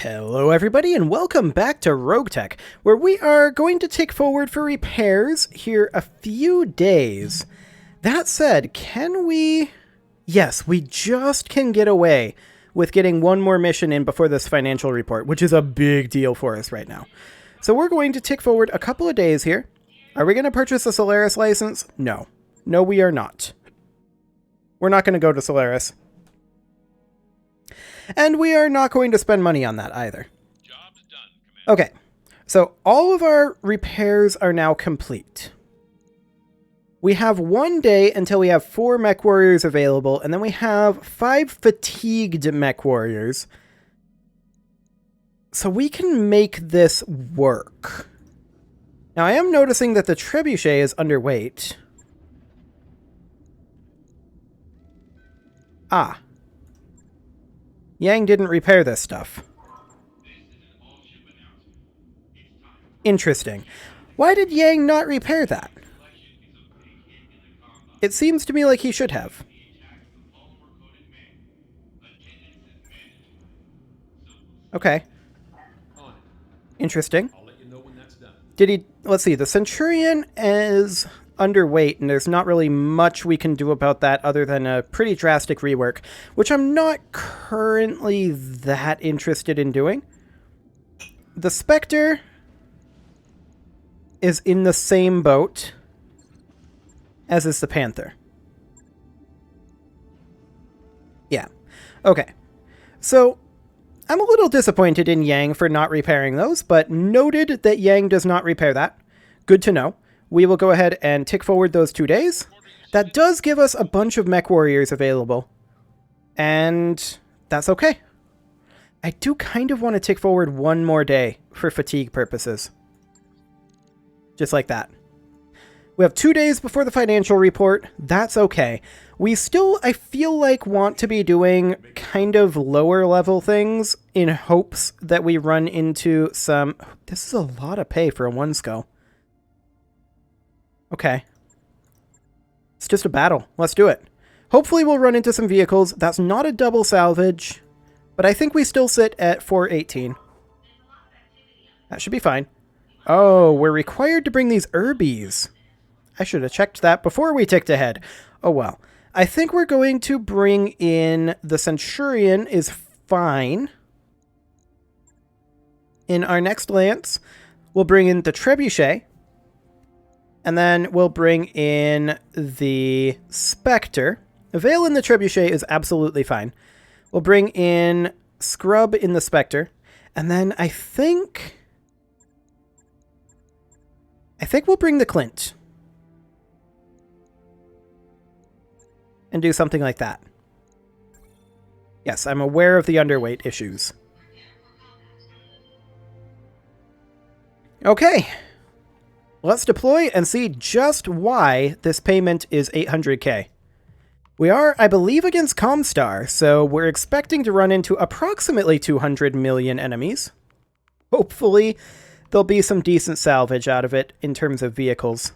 Hello everybody and welcome back to RogueTech, where we are going to take forward for repairs here a few days. That said, can we... Yes, we just can get away with getting one more mission in before this financial report, which is a big deal for us right now. So we're going to tick forward a couple of days here. Are we going to purchase a Solaris license? No. No, we are not. We're not going to go to Solaris. And we are not going to spend money on that either. Job's done, Commander. Okay, so all of our repairs are now complete. We have 1 day until we have 4 mech warriors available, and then we have 5 fatigued mech warriors. So we can make this work. Now I am noticing that the trebuchet is underweight. Ah. Yang didn't repair this stuff. Interesting. Why did Yang not repair that? It seems to me like he should have. Okay. Interesting. Did he... Let's see, the Centurion is underweight, and there's not really much we can do about that other than a pretty drastic rework, which I'm not currently that interested in doing. The Spectre is in the same boat as is the Panther. Yeah. Okay. So, I'm a little disappointed in Yang for not repairing those, but noted that Yang does not repair that. Good to know. We will go ahead and tick forward those 2 days. That does give us a bunch of mech warriors available. And that's okay. I do kind of want to tick forward 1 more day for fatigue purposes. Just like that. We have 2 days before the financial report. That's okay. We still, I feel like, want to be doing kind of lower level things in hopes that we run into some... This is a lot of pay for a 1 skull. Okay. It's just a battle. Let's do it. Hopefully we'll run into some vehicles. That's not a double salvage, but I think we still sit at 418. That should be fine. Oh, we're required to bring these Urbies. I should have checked that before we ticked ahead. Oh well. I think we're going to bring in the Centurion is fine. In our next Lance, we'll bring in the Trebuchet. And then we'll bring in the Spectre. Veil in the Trebuchet is absolutely fine. We'll bring in Scrub in the Spectre. And then I think we'll bring the Clint. And do something like that. Yes, I'm aware of the underweight issues. Okay. Let's deploy and see just why this payment is 800k. We are, I believe, against Comstar, so we're expecting to run into approximately 200 million enemies. Hopefully, there'll be some decent salvage out of it in terms of vehicles.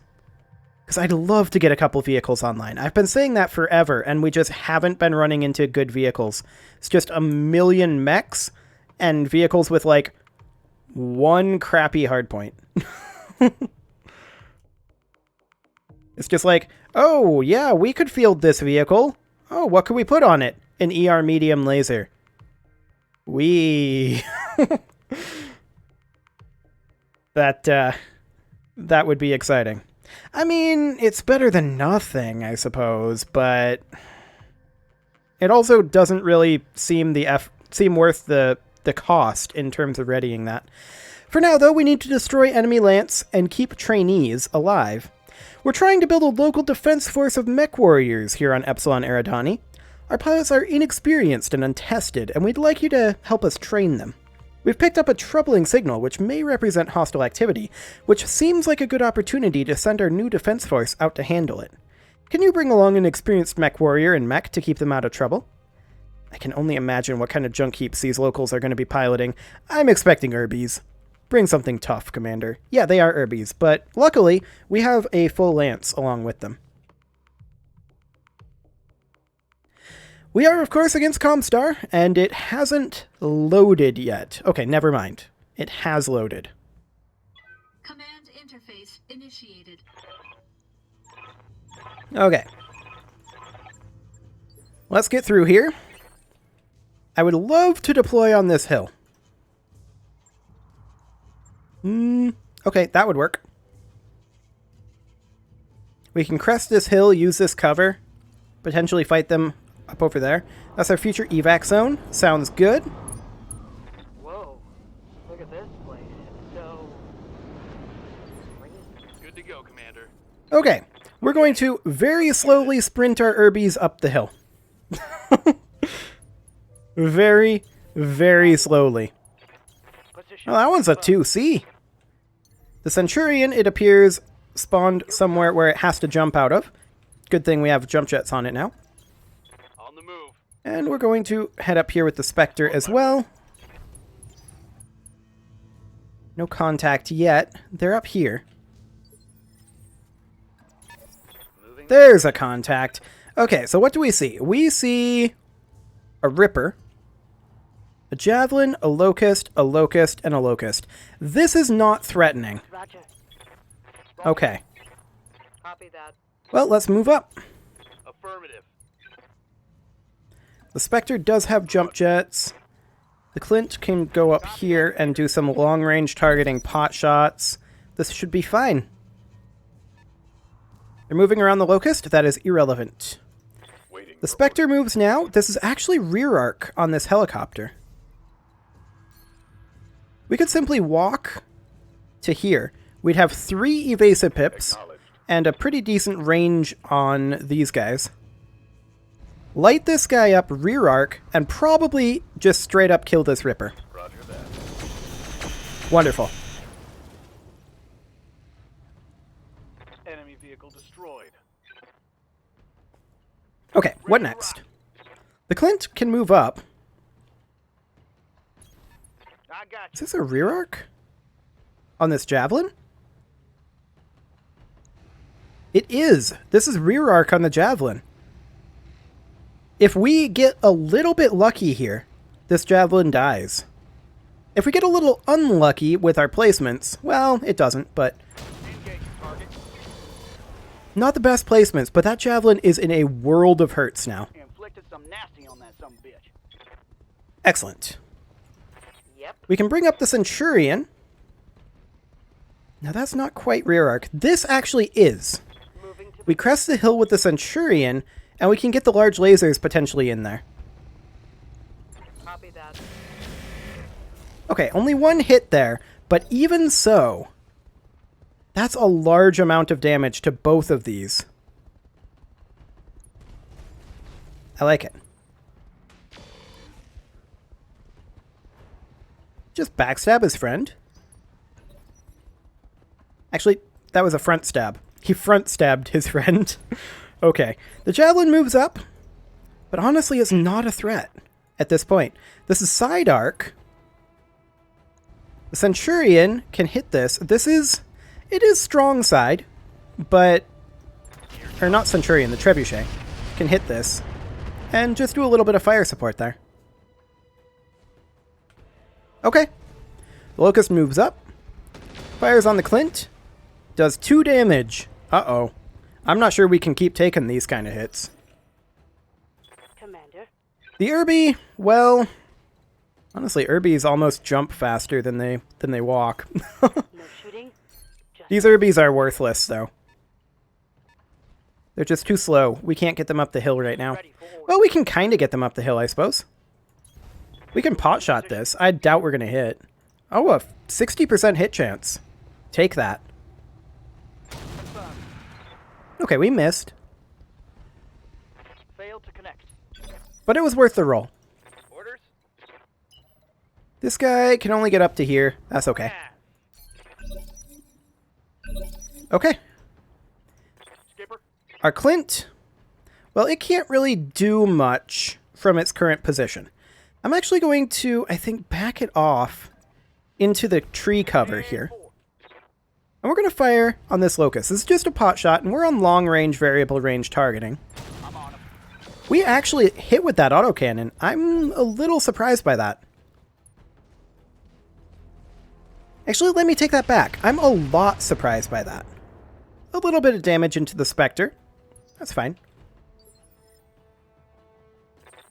Because I'd love to get a couple vehicles online. I've been saying that forever, and we just haven't been running into good vehicles. It's just a million mechs and vehicles with, like, 1 crappy hardpoint. It's just like, oh, yeah, we could field this vehicle. Oh, what could we put on it? An ER medium laser. That would be exciting. I mean, it's better than nothing, I suppose, but it also doesn't really seem worth the cost in terms of readying that. For now, though, we need to destroy enemy Lance and keep trainees alive. We're trying to build a local defense force of mech warriors here on Epsilon Eridani. Our pilots are inexperienced and untested, and we'd like you to help us train them. We've picked up a troubling signal which may represent hostile activity, which seems like a good opportunity to send our new defense force out to handle it. Can you bring along an experienced mech warrior and mech to keep them out of trouble? I can only imagine what kind of junk heaps these locals are going to be piloting. I'm expecting Urbies. Bring something tough, Commander. Yeah, they are Urbies, but luckily, we have a full Lance along with them. We are, of course, against Comstar, and it hasn't loaded yet. Okay, never mind. It has loaded. Command interface initiated. Okay. Let's get through here. I would love to deploy on this hill. Okay, that would work. We can crest this hill, use this cover, potentially fight them up over there. That's our future evac zone. Sounds good. Whoa, look at this place. It's so... Good to go, Commander. Okay, we're going to very slowly sprint our Urbies up the hill. Very, very slowly. Well, that one's a 2C. The Centurion, it appears, spawned somewhere where it has to jump out of. Good thing we have jump jets on it now. On the move. And we're going to head up here with the Spectre as well. No contact yet. They're up here. There's a contact. Okay, so what do we see? We see a Ripper, a Javelin, a Locust, and a Locust. This is not threatening. Roger. Okay. Copy that. Well, let's move up. Affirmative. The Spectre does have jump jets. The Clint can go up here and do some long-range targeting pot shots. This should be fine. They're moving around the Locust. That is irrelevant. The Spectre moves now. This is actually rear arc on this helicopter. We could simply walk to here. We'd have 3 evasive pips and a pretty decent range on these guys. Light this guy up rear arc and probably just straight up kill this Ripper. Roger that. Wonderful. Enemy vehicle destroyed. Okay, what next? The Clint can move up. I got Is this a rear arc? On this Javelin? It is. This is rear arc on the Javelin. If we get a little bit lucky here, this Javelin dies. If we get a little unlucky with our placements, well, it doesn't, but... Not the best placements, but that Javelin is in a world of hurts now. inflicted some nasty on that some bitch. Excellent. Yep. We can bring up the Centurion. Now that's not quite rear arc. This actually is. Moving to We crest the hill with the Centurion, and we can get the large lasers potentially in there. copy that. Okay, only one hit there, but even so, that's a large amount of damage to both of these. I like it. Just backstab his friend. Actually, that was a front stab. He front stabbed his friend. Okay, the Javelin moves up, but honestly it's not a threat at this point. This is side arc. The Centurion can hit this. It is strong side, but, or not Centurion, the Trebuchet can hit this and just do a little bit of fire support there. Okay, the Locust moves up, fires on the Clint, does 2 damage. Uh-oh. I'm not sure we can keep taking these kind of hits. Commander. The Irby, well, honestly, Irbies almost jump faster than they walk. No shooting. Just These Irbies are worthless, though. They're just too slow. We can't get them up the hill right now. ready for order. Well, we can kind of get them up the hill, I suppose. We can pot shot this. I doubt we're going to hit. Oh, a 60% hit chance. Take that. Okay, we missed. Failed to connect. But it was worth the roll. Orders? This guy can only get up to here. That's okay. Okay. Skipper? Our Clint, well, it can't really do much from its current position. I'm actually going to, I think, back it off into the tree cover here. And we're going to fire on this Locust. This is just a pot shot, and we're on long-range, variable range targeting. I'm on him. We actually hit with that autocannon. I'm a little surprised by that. Actually, let me take that back. I'm a lot surprised by that. A little bit of damage into the Spectre. That's fine.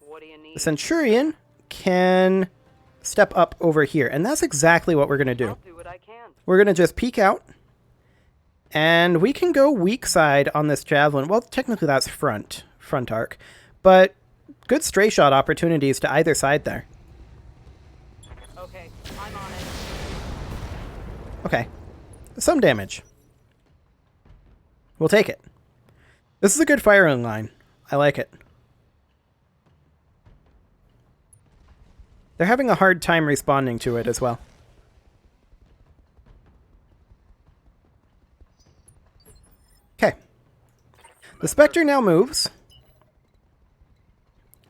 What do you need? The Centurion can step up over here, and that's exactly what we're going to do. I'll do what I can. We're going to just peek out, and we can go weak side on this Javelin. Well, technically that's front arc, but good stray shot opportunities to either side there. Okay, I'm on it. Okay. Some damage. We'll take it. This is a good firing line. I like it. They're having a hard time responding to it as well. Okay. The Spectre now moves.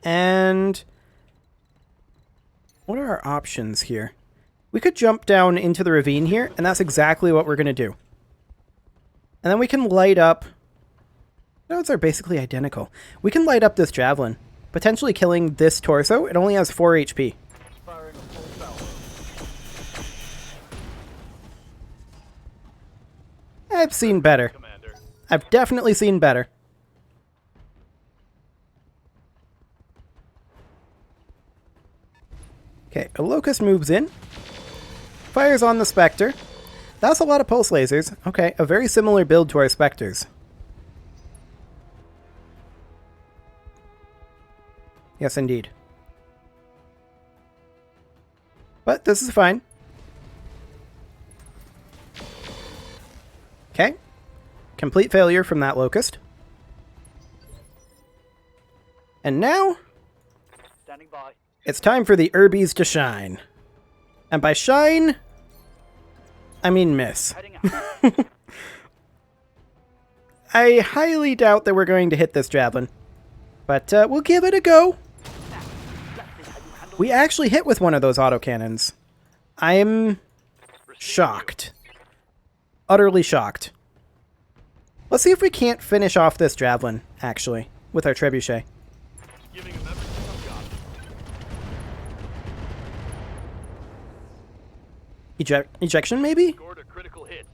And what are our options here? We could jump down into the ravine here, and that's exactly what we're going to do. And then we can light up... Those are basically identical. We can light up this Javelin, potentially killing this torso. It only has 4 HP. Firing a full power. I've seen better. Commander. I've definitely seen better. Okay, a Locust moves in. Fires on the Spectre. That's a lot of pulse lasers. Okay, a very similar build to our Spectres. Yes, indeed. But this is fine. Okay. Complete failure from that Locust. And now, Standing by. it's time for the Herbies to shine. And by shine, I mean miss. Heading out. I highly doubt that we're going to hit this Javelin. But we'll give it a go. We actually hit with one of those autocannons. I'm shocked. Utterly shocked. Let's see if we can't finish off this Javelin, actually, with our Trebuchet. Giving him everything I've got. Ejection, maybe? Scored a critical hit.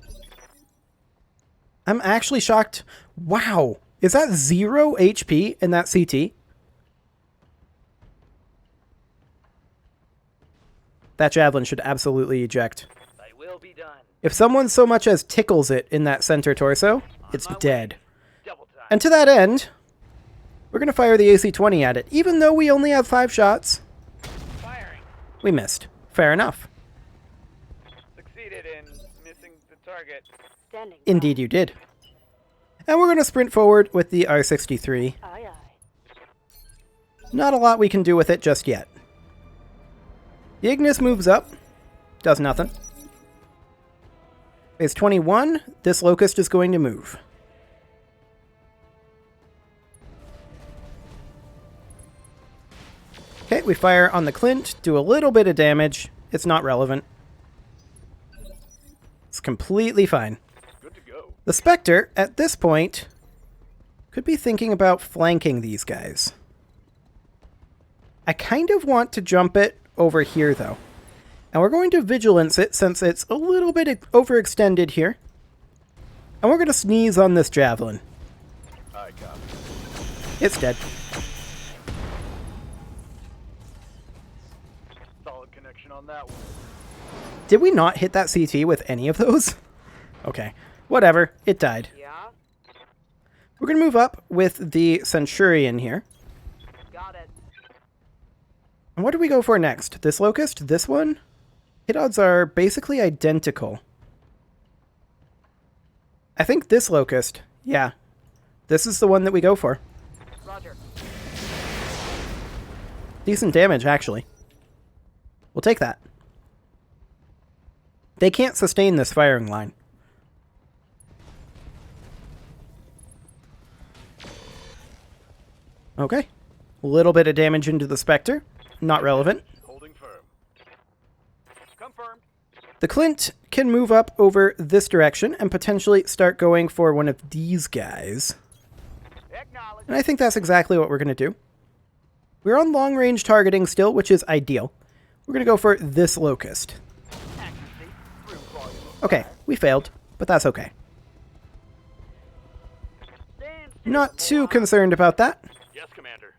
I'm actually shocked. Wow. Is that 0 HP in that CT? That Javelin should absolutely eject. I will be done. If someone so much as tickles it in that center torso, it's dead. Double time. And to that end, we're going to fire the AC-20 at it, even though we only have 5 shots. Firing. We missed. Fair enough. Succeeded in missing the target. Standing. Indeed you did. And we're going to sprint forward with the R-63. Aye, aye. Not a lot we can do with it just yet. The Ignis moves up. Does nothing. Phase 21, this Locust is going to move. Okay, we fire on the Clint, do a little bit of damage. It's not relevant. It's completely fine. Good to go. The Spectre, at this point, could be thinking about flanking these guys. I kind of want to jump it over here, though. And we're going to Vigilance it since it's a little bit overextended here. And we're going to sneeze on this Javelin. I copy. It's dead. Solid connection on that one. Did we not hit that CT with any of those? Okay, whatever. It died. Yeah? We're going to move up with the Centurion here. Got it. And what do we go for next? This Locust? This one? Hit odds are basically identical. I think this Locust. Yeah. This is the one that we go for. Roger. Decent damage, actually. We'll take that. They can't sustain this firing line. Okay. A little bit of damage into the Spectre. Not relevant. Holding firm. Confirmed. The Clint can move up over this direction and potentially start going for one of these guys. Heck no. And I think that's exactly what we're going to do. We're on long-range targeting still, which is ideal. We're going to go for this locust. Okay, we failed, but that's okay. Not too concerned about that. Yes, Commander.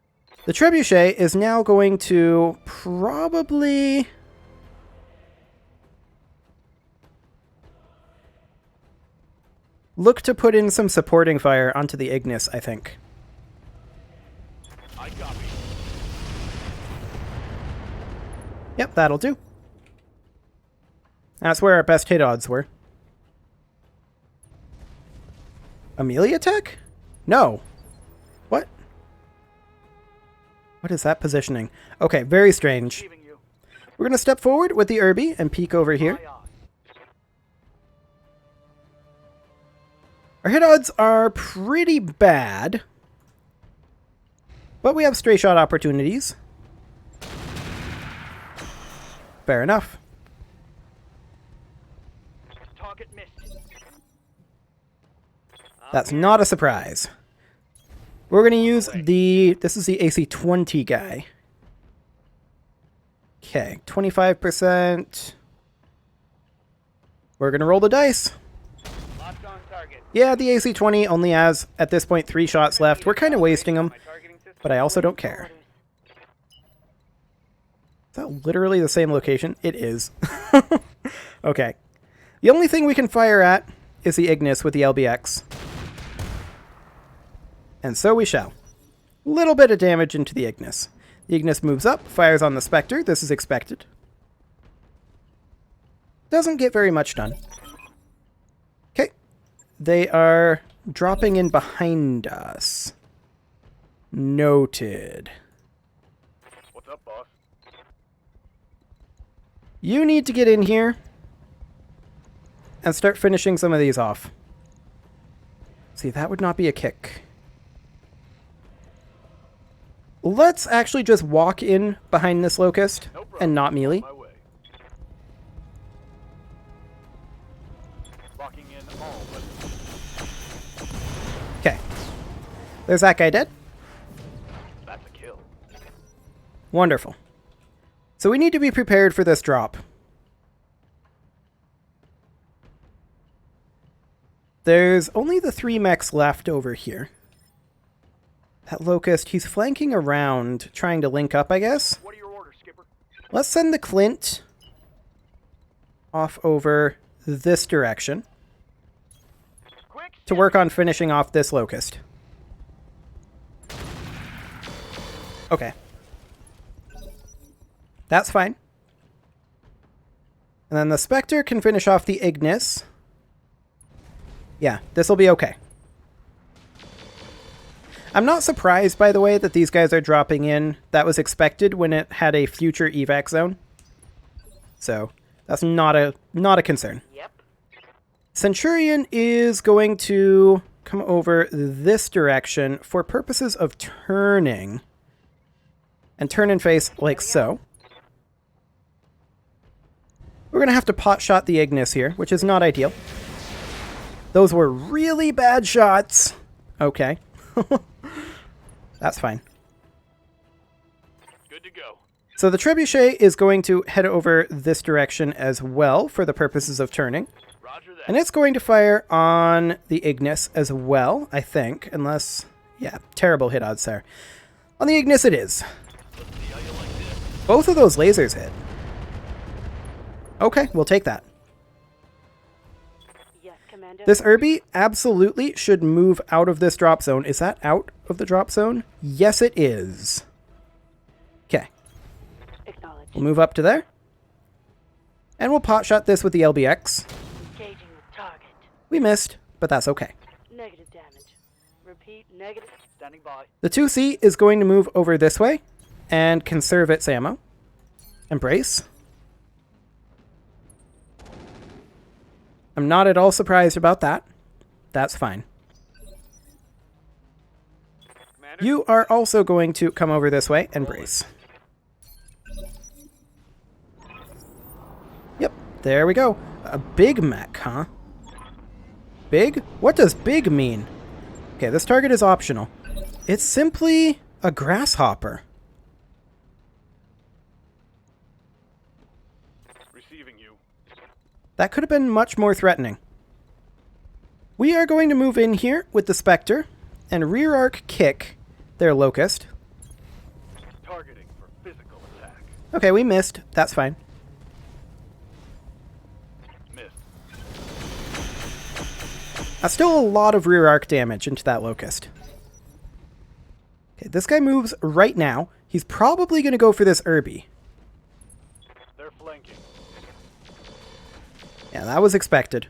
The trebuchet is now going to probably... look to put in some supporting fire onto the Ignis, I think. I copy. Yep, that'll do. That's where our best hit odds were. Amelia Tech? No. What? What is that positioning? Okay, very strange. Leaving you. We're going to step forward with the Irby and peek over here. Aye, aye. Our hit odds are pretty bad, but we have stray shot opportunities. Fair enough. Target missed. That's not a surprise. We're going to use the... this is the AC-20 guy. Okay, 25%. We're going to roll the dice. Locked on target. Yeah, the AC-20 only has, at this point, 3 shots left. We're kind of wasting them, but I also don't care. Is that literally the same location? It is. Okay. The only thing we can fire at is the Ignis with the LBX. And so we shall. Little bit of damage into the Ignis. The Ignis moves up, fires on the Spectre. This is expected. Doesn't get very much done. Okay. They are dropping in behind us. Noted. What's up, boss? You need to get in here and start finishing some of these off. See, that would not be a kick. Let's actually just walk in behind this locust No problem. and not melee. On my way. Locking in all weapons. Okay. There's that guy dead. That's a kill. Wonderful. So we need to be prepared for this drop. There's only the 3 mechs left over here. That locust, he's flanking around, trying to link up, I guess. What are your orders, Skipper? Let's send the Clint off over this direction Quick. to work on finishing off this locust. Okay. That's fine. And then the Spectre can finish off the Ignis. Yeah, this will be okay. I'm not surprised, by the way, that these guys are dropping in. That was expected when it had a future evac zone. So, that's not a concern. Yep. Centurion is going to come over this direction for purposes of turning. And turn and face like so. We're going to have to pot shot the Ignis here, which is not ideal. Those were really bad shots. Okay. That's fine. Good to go. So the trebuchet is going to head over this direction as well for the purposes of turning. Roger that. And it's going to fire on the Ignis as well, I think. Unless... yeah, terrible hit odds there. On the Ignis it is. Let's see how you like this. Both of those lasers hit. Okay, we'll take that. Yes, Commander. This Irby absolutely should move out of this drop zone. Is that out of the drop zone? Yes, it is. Okay. Acknowledged. We'll move up to there. And we'll pot shot this with the LBX. Engaging with target. We missed, but that's okay. Negative damage. Repeat, negative. Standing by. The 2C is going to move over this way and conserve its ammo. Embrace. I'm not at all surprised about that. That's fine. Commander. You are also going to come over this way and brace. Yep, there we go. A big mech, huh? Big? What does big mean? Okay, this target is optional. It's simply a grasshopper. Receiving you. That could have been much more threatening. We are going to move in here with the Spectre and rear arc kick their Locust. Targeting for physical attack. Okay, we missed. That's fine. Missed. That's still a lot of rear arc damage into that Locust. Okay, this guy moves right now. He's probably going to go for this Irby. They're flanking. Yeah, that was expected.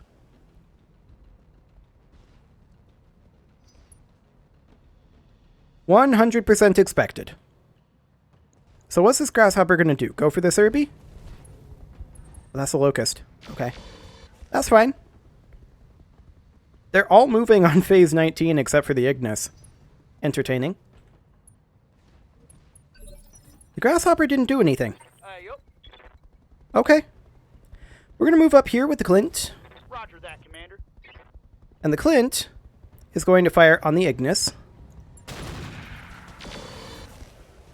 "100% expected." So what's this Grasshopper going to do? Go for this Irby? That's a Locust. Okay. That's fine. They're all moving on phase 19 except for the Ignis. Entertaining. The Grasshopper didn't do anything. Yup. Okay. We're going to move up here with the Clint. Roger that, Commander. And the Clint is going to fire on the Ignis.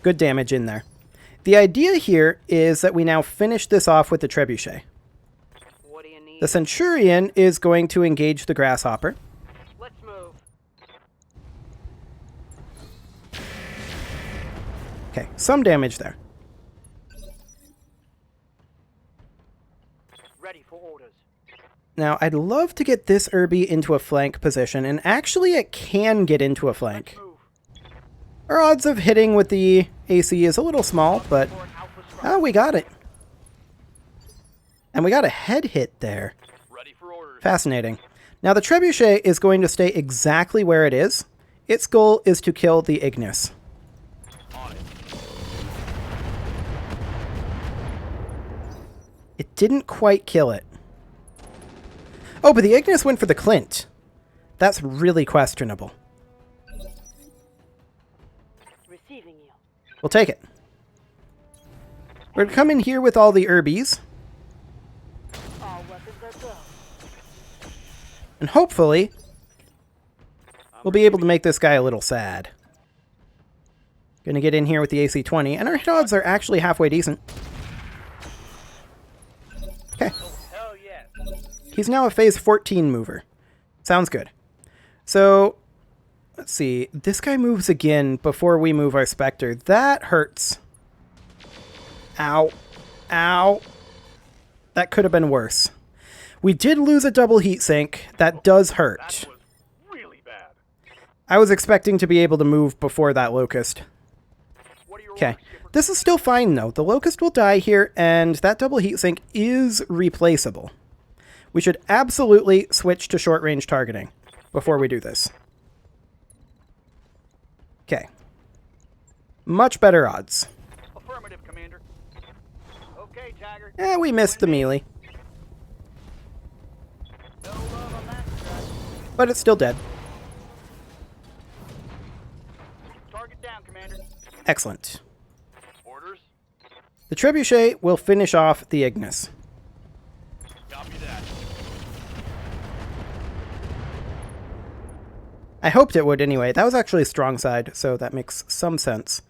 Good damage in there. The idea here is that we now finish this off with the Trebuchet. What do you need? The Centurion is going to engage the Grasshopper. Let's move. Okay, some damage there. Ready for orders. Now, I'd love to get this Irby into a flank position, and actually it can get into a flank. Move. Our odds of hitting with the AC is a little small, but For an alpha strike. we got it. And we got a head hit there. Ready for orders. Fascinating. Now, the Trebuchet is going to stay exactly where it is. Its goal is to kill the Ignis. On it. It didn't quite kill it. Oh, but the Ignis went for the Clint. That's really questionable. Receiving you. We'll take it. We're going to come in here with all the Irbies. All weapons are go. And hopefully, we'll be able to make this guy a little sad. Gonna get in here with the AC-20, and our hit odds are actually halfway decent. Okay. Hell yeah. He's now a phase 14 mover. Sounds good. So, let's see. This guy moves again before we move our Spectre. That hurts. Ow. Ow. That could have been worse. We did lose a double heat sink. That does hurt. That was really bad. I was expecting to be able to move before that Locust. What are your Okay. orders, Skipper? This is still fine, though. The Locust will die here, and that double heatsink is replaceable. We should absolutely switch to short-range targeting before we do this. Okay. Much better odds. Affirmative, Commander. Okay, Tiger. We missed the melee, No love on that strike. but it's still dead. Target down, Commander. Excellent. Orders. The Trebuchet will finish off the Ignis. Copy that. I hoped it would anyway. That was actually a strong side, so that makes some sense.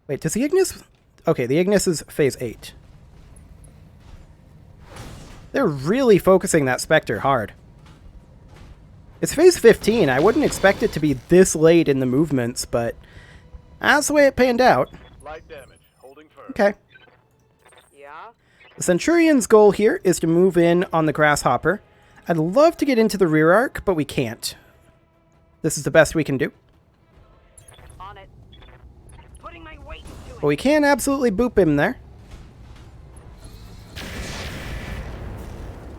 Wait, does the Ignis... Okay, the Ignis is phase 8. They're really focusing that Spectre hard. It's phase 15. I wouldn't expect it to be this late in the movements, but that's the way it panned out. Light damage. Holding firm. Okay. Yeah? The Centurion's goal here is to move in on the Grasshopper. I'd love to get into the rear arc, but we can't. This is the best we can do. On it. Putting my weight into But it. we can absolutely boop him there.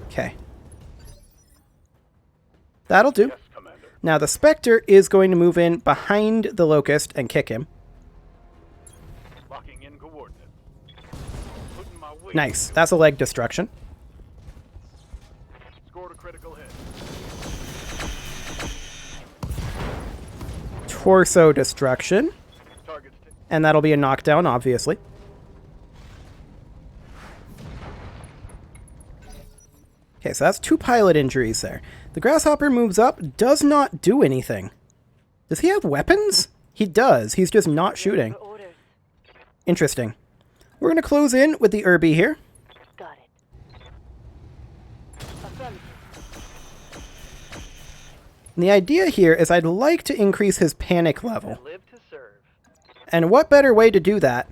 Okay. That'll do. Yes, Commander. Now the Spectre is going to move in behind the Locust and kick him. Locking in coordinates. Putting my weight. Nice. That's a leg destruction. Scored a critical hit. Torso destruction. Target's And that'll be a knockdown, obviously. Okay, so that's 2 pilot injuries there. The Grasshopper moves up, does not do anything. Does he have weapons? He does. He's just not shooting. For orders. Interesting. We're going to close in with the Irby here. Got it. Affirmative. And the idea here is I'd like to increase his panic level. Live to serve. And what better way to do that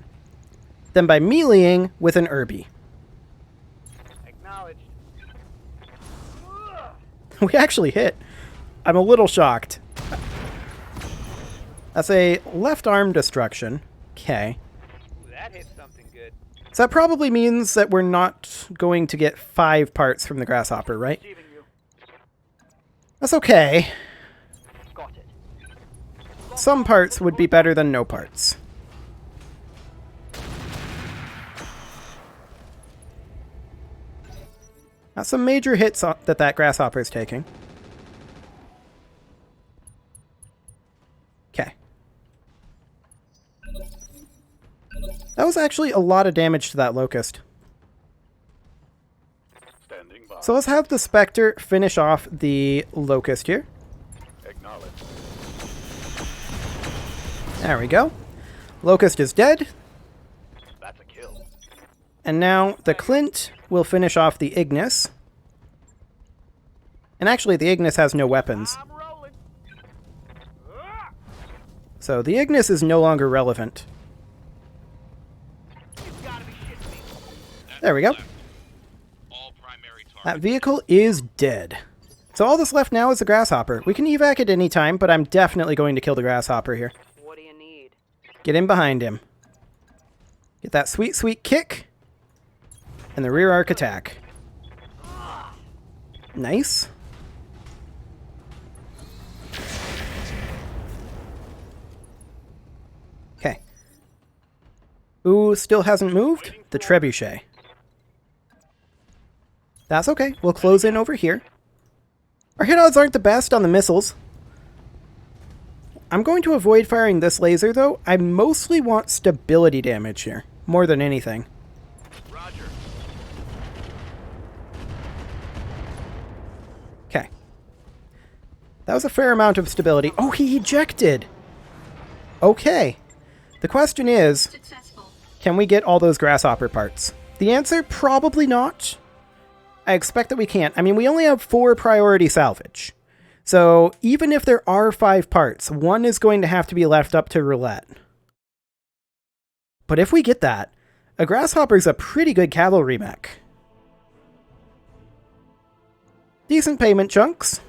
than by meleeing with an Irby? Acknowledged. We actually hit. I'm a little shocked. That's a left arm destruction. Okay. Ooh, that hit something good. So that probably means that we're not going to get 5 parts from the grasshopper, right? Receiving you. That's okay. Got it. Some parts would be better than no parts. That's some major hits that grasshopper is taking. Okay. That was actually a lot of damage to that locust. Standing by. So let's have the Spectre finish off the locust here. Acknowledge. There we go. Locust is dead. That's a kill. And now the Clint will finish off the Ignis. And actually, the Ignis has no weapons. I'm rolling. So the Ignis is no longer relevant. You've got to be shitting me. There we go. All primary That targets. vehicle is dead. So all that's left now is the Grasshopper. We can evac at any time, but I'm definitely going to kill the Grasshopper here. What do you need? Get in behind him. Get that sweet, sweet kick. And the rear arc attack. Nice. Okay. Ooh, still hasn't moved? The Trebuchet. That's okay. We'll close in over here. Our hit odds aren't the best on the missiles. I'm going to avoid firing this laser, though. I mostly want stability damage here, more than anything. Roger. Okay. That was a fair amount of stability. Oh, he ejected! Okay. The question is, Successful. can we get all those grasshopper parts? The answer, probably not. I expect that we can't. I mean, we only have 4 priority salvage. So even if there are 5 parts, 1 is going to have to be left up to roulette. But if we get that, a grasshopper's a pretty good cavalry mech. Decent payment chunks.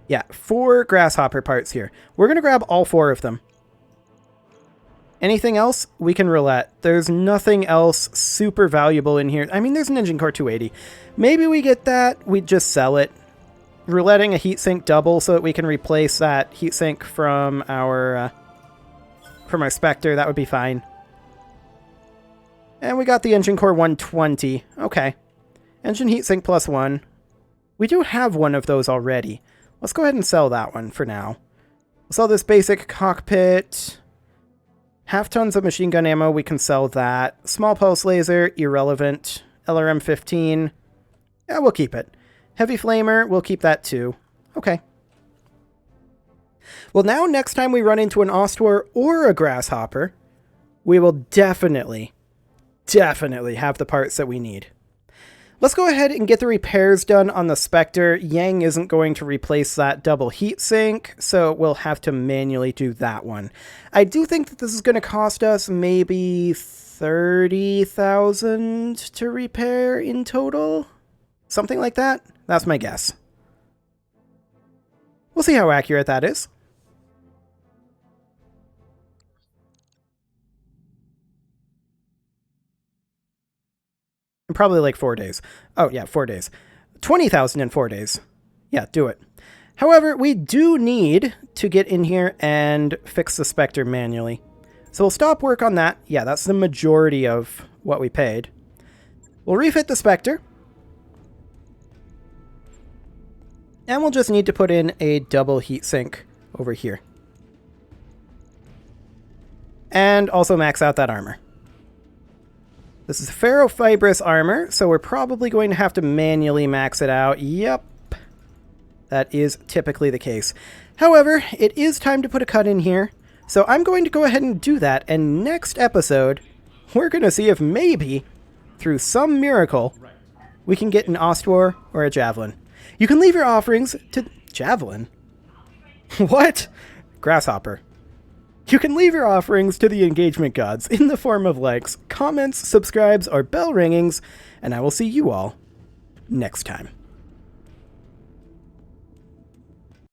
Yeah, 4 grasshopper parts here. We're going to grab all 4 of them. Anything else, we can roulette. There's nothing else super valuable in here. I mean, there's an engine core 280. Maybe we get that, we just sell it. Rouletting a heatsink double so that we can replace that heatsink from our Spectre. That would be fine. And we got the engine core 120. Okay. Engine heatsink plus 1. We do have one of those already. Let's go ahead and sell that one for now. We'll sell this basic cockpit. Half tons of machine gun ammo, we can sell that. Small pulse laser, irrelevant. LRM 15. Yeah, we'll keep it. Heavy flamer, we'll keep that too. Okay. Well, now next time we run into an Ostwar or a Grasshopper, we will definitely have the parts that we need. Let's go ahead and get the repairs done on the Spectre. Yang isn't going to replace that double heatsink, so we'll have to manually do that one. I do think that this is going to cost us maybe 30,000 to repair in total. Something like that. That's my guess. We'll see how accurate that is. Probably like 4 days. Oh, yeah, 4 days. 20,000 in 4 days. Yeah, do it. However, we do need to get in here and fix the Spectre manually. So we'll stop work on that. Yeah, that's the majority of what we paid. We'll refit the Spectre. And we'll just need to put in a double heatsink over here. And also max out that armor. This is ferrofibrous armor, so we're probably going to have to manually max it out. Yep. That is typically the case. However, it is time to put a cut in here, so I'm going to go ahead and do that, and next episode, we're going to see if maybe, through some miracle, we can get an Ostwar or a Javelin. You can leave your offerings to... Javelin? What? Grasshopper. You can leave your offerings to the engagement gods in the form of likes, comments, subscribes, or bell ringings, and I will see you all next time.